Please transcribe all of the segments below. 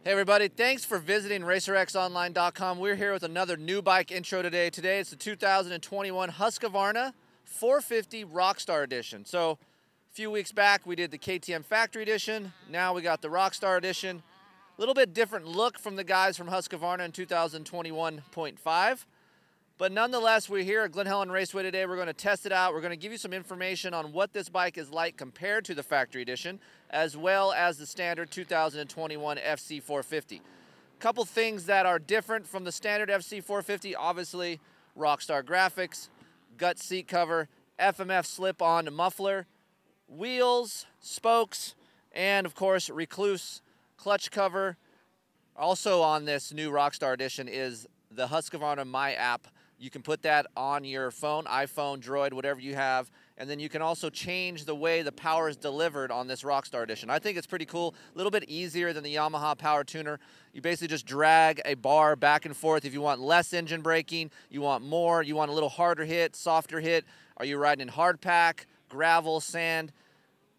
Hey everybody, thanks for visiting RacerXOnline.com. We're here with another new bike intro today. Today it's the 2021 Husqvarna 450 Rockstar Edition. So a few weeks back we did the KTM Factory Edition. Now we got the Rockstar Edition. A little bit different look from the guys from Husqvarna in 2021.5. But nonetheless, we're here at Glen Helen Raceway today. We're going to test it out. We're going to give you some information on what this bike is like compared to the Factory Edition, as well as the standard 2021 FC 450. Couple things that are different from the standard FC 450, obviously Rockstar graphics, gut seat cover, FMF slip-on muffler, wheels, spokes, and of course Rekluse clutch cover. Also on this new Rockstar Edition is the Husqvarna My app. You can put that on your phone, iPhone, Droid, whatever you have, and then you can also change the way the power is delivered on this Rockstar Edition. I think it's pretty cool, a little bit easier than the Yamaha Power Tuner. You basically just drag a bar back and forth. If you want less engine braking, you want more, you want a little harder hit, softer hit. Are you riding in hard pack, gravel, sand?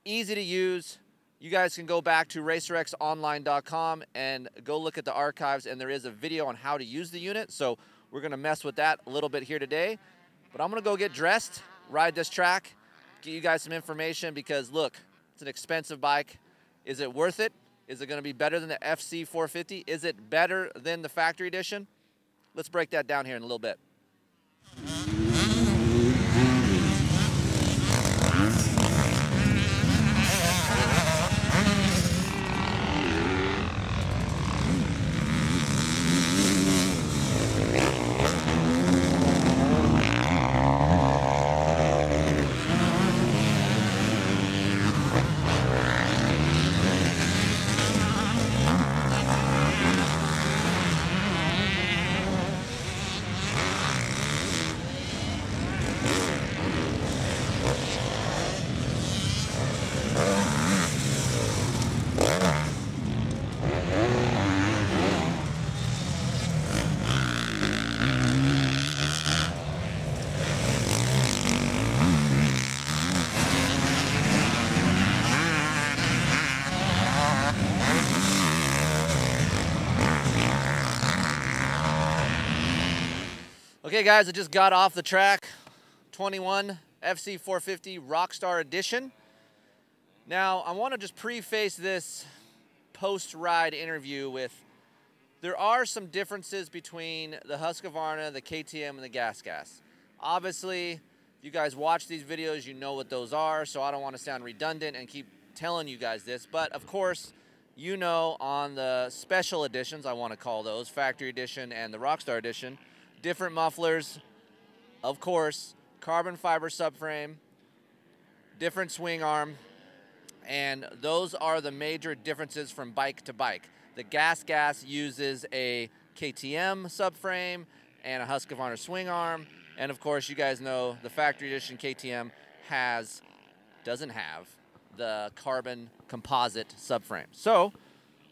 Easy to use. You guys can go back to RacerXOnline.com and go look at the archives, and there is a video on how to use the unit. So we're going to mess with that a little bit here today. But I'm going to go get dressed, ride this track, get you guys some information because, look, it's an expensive bike. Is it worth it? Is it going to be better than the FC 450? Is it better than the Factory Edition? Let's break that down here in a little bit. Okay guys, I just got off the track, 21 FC 450 Rockstar Edition. Now, I want to just preface this post-ride interview with, there are some differences between the Husqvarna, the KTM, and the Gas. Obviously, if you guys watch these videos, you know what those are, so I don't want to sound redundant and keep telling you guys this. But of course, you know on the special editions, I want to call those, Factory Edition and the Rockstar Edition, different mufflers, of course, carbon fiber subframe, different swing arm, and those are the major differences from bike to bike. The Gas uses a KTM subframe and a Husqvarna swing arm, and of course, you guys know the Factory Edition KTM doesn't have the carbon composite subframe. So,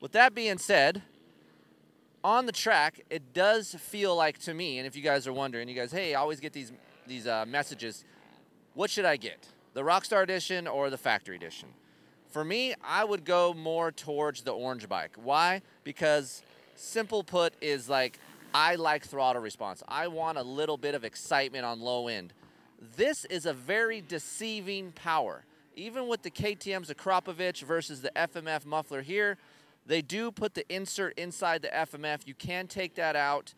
with that being said, on the track, it does feel like to me, and if you guys are wondering, you guys, hey, I always get these messages, what should I get? The Rockstar Edition or the Factory Edition? For me, I would go more towards the orange bike. Why? Because simple put is like, I like throttle response. I want a little bit of excitement on low end. This is a very deceiving power. Even with the KTM's Akrapovic versus the FMF muffler here, they do put the insert inside the FMF. You can take that out.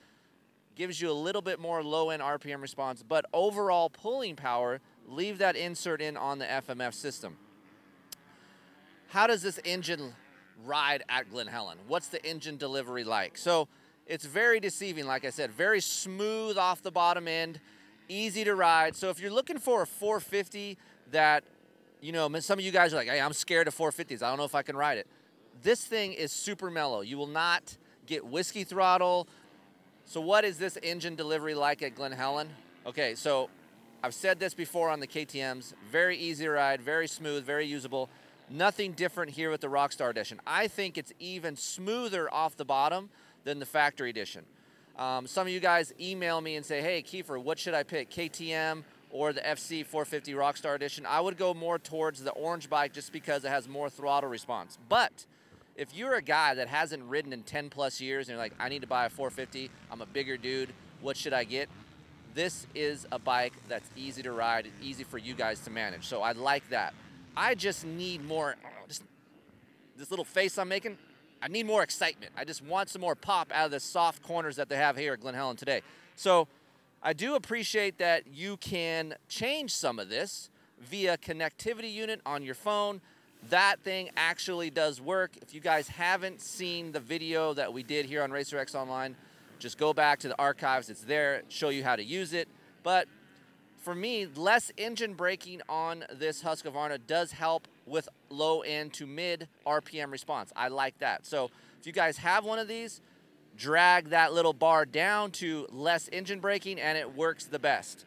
Gives you a little bit more low-end RPM response, but overall pulling power, leave that insert in on the FMF system. How does this engine ride at Glen Helen? What's the engine delivery like? So it's very deceiving, like I said, very smooth off the bottom end, easy to ride. So if you're looking for a 450 that, you know, some of you guys are like, hey, I'm scared of 450s. I don't know if I can ride it. This thing is super mellow. You will not get whiskey throttle. So what is this engine delivery like at Glen Helen? Okay, so I've said this before on the KTMs. Very easy to ride, very smooth, very usable. Nothing different here with the Rockstar Edition. I think it's even smoother off the bottom than the Factory Edition. Some of you guys email me and say, hey, Keefer, what should I pick, KTM or the FC 450 Rockstar Edition? I would go more towards the orange bike just because it has more throttle response. But if you're a guy that hasn't ridden in 10 plus years and you're like, I need to buy a 450, I'm a bigger dude, what should I get? This is a bike that's easy to ride, easy for you guys to manage. So I like that. I just need more, this little face I'm making, I need more excitement. I just want some more pop out of the soft corners that they have here at Glen Helen today. So I do appreciate that you can change some of this via connectivity unit on your phone. That thing actually does work. If you guys haven't seen the video that we did here on RacerX Online, just go back to the archives. It's there, show you how to use it. But for me, less engine braking on this Husqvarna does help with low end to mid RPM response. I like that. So if you guys have one of these, drag that little bar down to less engine braking and it works the best.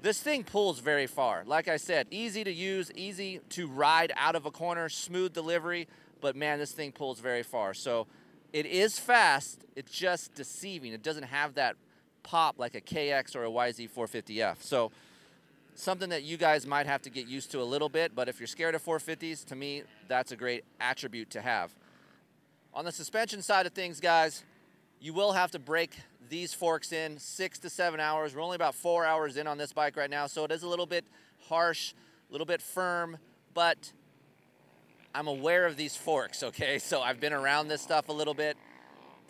This thing pulls very far. Like I said, easy to use, easy to ride out of a corner, smooth delivery, but man, this thing pulls very far. So it is fast, it's just deceiving. It doesn't have that pop like a KX or a YZ450F. So something that you guys might have to get used to a little bit, but if you're scared of 450s, to me, that's a great attribute to have. On the suspension side of things, guys, you will have to break these forks in 6 to 7 hours. We're only about 4 hours in on this bike right now, so it is a little bit harsh, a little bit firm, but I'm aware of these forks, okay? So I've been around this stuff a little bit.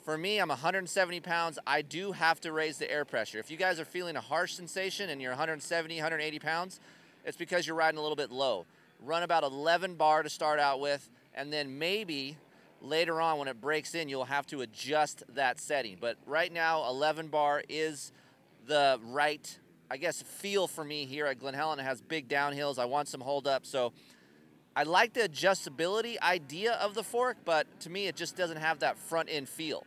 For me, I'm 170 pounds. I do have to raise the air pressure. If you guys are feeling a harsh sensation and you're 170, 180 pounds, it's because you're riding a little bit low. Run about 11 bar to start out with, and then maybe later on when it breaks in, you'll have to adjust that setting. But right now, 11 bar is the right, I guess, feel for me here at Glen Helen. It has big downhills. I want some hold up. So I like the adjustability idea of the fork, but to me, it just doesn't have that front end feel.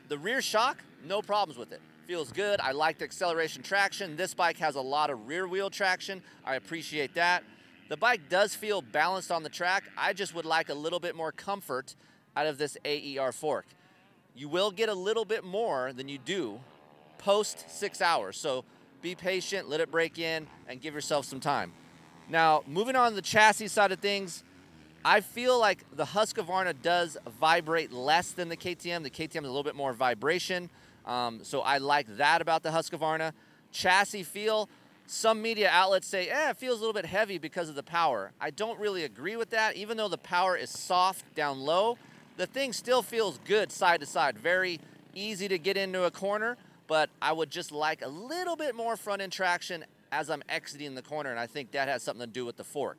The rear shock, no problems with it. Feels good. I like the acceleration traction. This bike has a lot of rear wheel traction. I appreciate that. The bike does feel balanced on the track. I just would like a little bit more comfort out of this AER fork. You will get a little bit more than you do post 6 hours. So be patient, let it break in, and give yourself some time. Now, moving on to the chassis side of things, I feel like the Husqvarna does vibrate less than the KTM. The KTM is a little bit more vibration, so I like that about the Husqvarna. Chassis feel, some media outlets say, it feels a little bit heavy because of the power. I don't really agree with that. Even though the power is soft down low, the thing still feels good side to side. Very easy to get into a corner, but I would just like a little bit more front end traction as I'm exiting the corner, and I think that has something to do with the fork.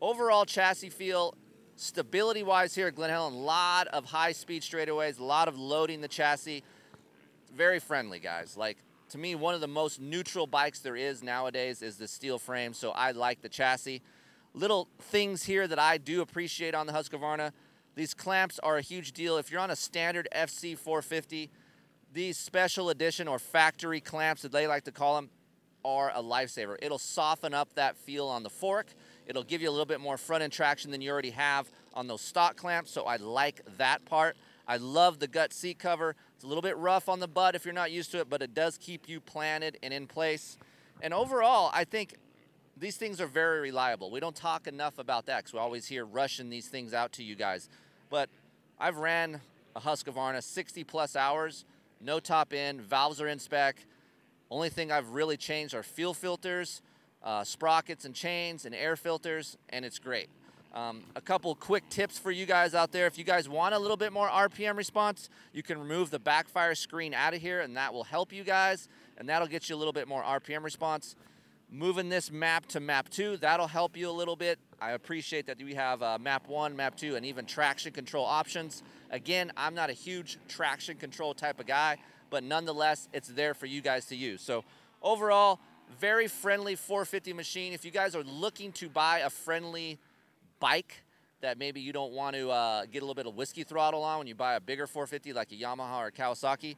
Overall chassis feel, stability-wise here at Glen Helen, a lot of high-speed straightaways, a lot of loading the chassis. Very friendly, guys. Like, to me, one of the most neutral bikes there is nowadays is the steel frame, so I like the chassis. Little things here that I do appreciate on the Husqvarna. These clamps are a huge deal. If you're on a standard FC 450, these special edition or factory clamps, that they like to call them, are a lifesaver. It'll soften up that feel on the fork. It'll give you a little bit more front end traction than you already have on those stock clamps, so I like that part. I love the gut seat cover. It's a little bit rough on the butt if you're not used to it, but it does keep you planted and in place. And overall, I think these things are very reliable. We don't talk enough about that because we always hear rushing these things out to you guys. But I've ran a Husqvarna 60 plus hours, no top end, valves are in spec. Only thing I've really changed are fuel filters, sprockets and chains, and air filters, and it's great. A couple quick tips for you guys out there. If you guys want a little bit more RPM response, you can remove the backfire screen out of here, and that will help you guys, and that'll get you a little bit more RPM response. Moving this map to map 2, that'll help you a little bit. I appreciate that we have map 1, map 2, and even traction control options. Again, I'm not a huge traction control type of guy, but nonetheless, it's there for you guys to use. So overall, very friendly 450 machine. If you guys are looking to buy a friendly bike that maybe you don't want to get a little bit of whiskey throttle on when you buy a bigger 450 like a Yamaha or a Kawasaki,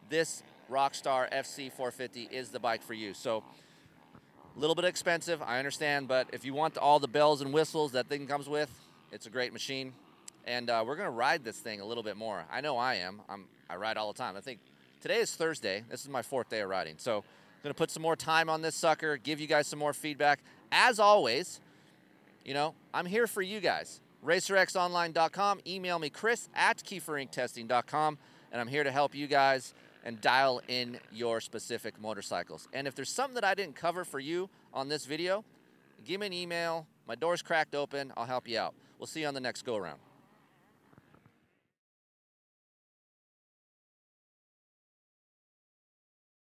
this Rockstar FC 450 is the bike for you. So a little bit expensive, I understand, but if you want all the bells and whistles that thing comes with, it's a great machine. And we're going to ride this thing a little bit more. I know I am. I ride all the time. I think today is Thursday. This is my 4th day of riding. So I'm going to put some more time on this sucker, give you guys some more feedback. As always, you know, I'm here for you guys. RacerXOnline.com. Email me, Chris@KeeferInkTesting.com, and I'm here to help you guys and dial in your specific motorcycles. And if there's something that I didn't cover for you on this video, give me an email. My door's cracked open. I'll help you out. We'll see you on the next go-around.